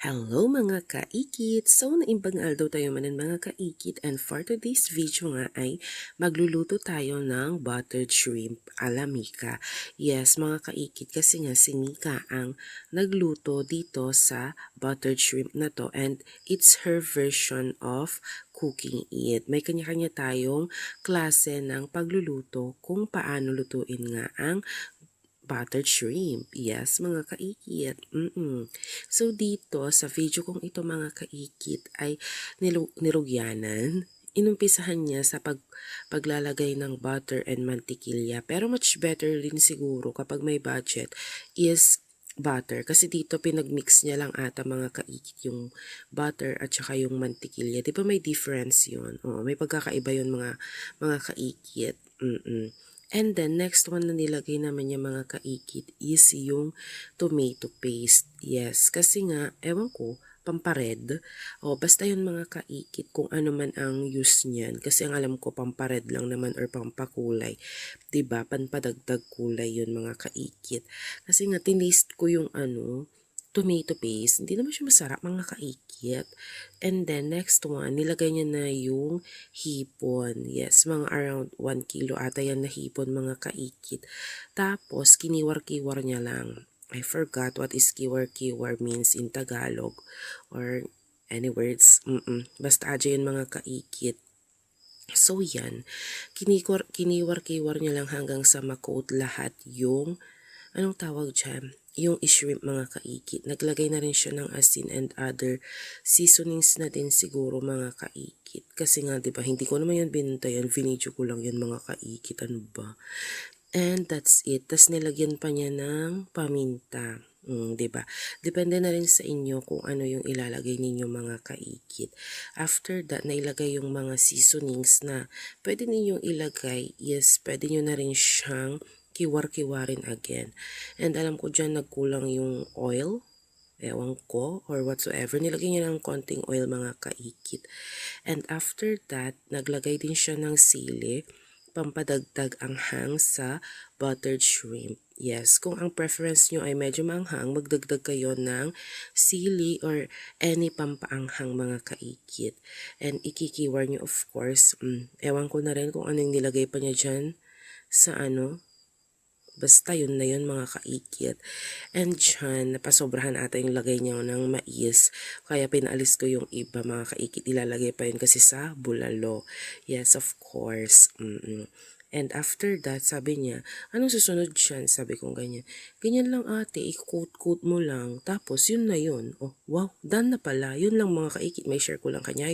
Hello mga kaikit! So, naimbang aldaw tayo manan mga kaikit, and for today's video nga ay magluluto tayo ng buttered shrimp ala Mika. Yes, mga kaikit, kasi nga si Mika ang nagluto dito sa buttered shrimp na to, and it's her version of cooking it. May kanya-kanya tayong klase ng pagluluto kung paano lutuin nga ang buttered shrimp. Yes, mga kaikit. So, dito sa video kong ito mga kaikit ay nirugyanan. Inumpisahan niya sa paglalagay ng butter and mantikilya. Pero much better rin siguro kapag may budget is butter. Kasi dito pinagmix niya lang ata mga kaikit yung butter at saka yung mantikilya. Di ba may difference yun? Oo, may pagkakaiba yun mga kaikit. And then, next one na nilagay naman niya mga kaikit is yung tomato paste. Yes, kasi nga, ewan ko, pampared. O, basta yun mga kaikit kung ano man ang use niyan. Kasi ang alam ko, pampared lang naman or pampakulay. Diba? Panpadagdag kulay yun mga kaikit. Kasi nga, tinist ko yung tomato paste. Hindi naman siya masarap mga kaikit. And then, next one, nilagay niya na yung hipon. Yes, mga around 1 kilo ata yan na hipon mga kaikit. Tapos, kiniwar-kiwar niya lang. I forgot what is kiwar-kiwar means in Tagalog or any words. Basta adya yun mga kaikit. So, yan. Kiniwar-kiwar niya lang hanggang sa ma-coat lahat yung, anong tawag dyan? Yung shrimp mga kaikit. Naglagay na rin siya ng asin and other seasonings na din siguro mga kaikit. Kasi nga, diba, hindi ko naman yun binuntayan. Vinidyo ko lang yun mga kaikit. Ano ba? And that's it. Tas nilagyan pa niya ng paminta. Diba? Depende na rin sa inyo kung ano yung ilalagay ninyo mga kaikit. After that, nailagay yung mga seasonings na pwede ninyong ilagay. Yes, pwede nyo na rin siyang kiwar-kiwarin again. And alam ko dyan nagkulang yung oil. Ewan ko or whatsoever. Nilagay niya ng konting oil mga kaikit. And after that, naglagay din siya ng sili. Pampadagdag anghang sa buttered shrimp. Yes, kung ang preference nyo ay medyo manghang, magdagdag kayo ng sili or any pampaanghang mga kaikit. And ikikiwar nyo of course. Ewan ko na rin kung anong nilagay pa niya dyan sa basta yun na yun mga kaikit. And dyan, napasobrahan ata yung lagay niya ng mais. Kaya pinaalis ko yung iba mga kaikit. Ilalagay pa yun kasi sa bulalo. Yes, of course. And after that, sabi niya, anong susunod dyan? Sabi kong ganyan. Ganyan lang ate, i-coat-coat mo lang. Tapos, yun na yun. Oh, wow, done na pala. Yun lang mga kaikit. May share ko lang kanya.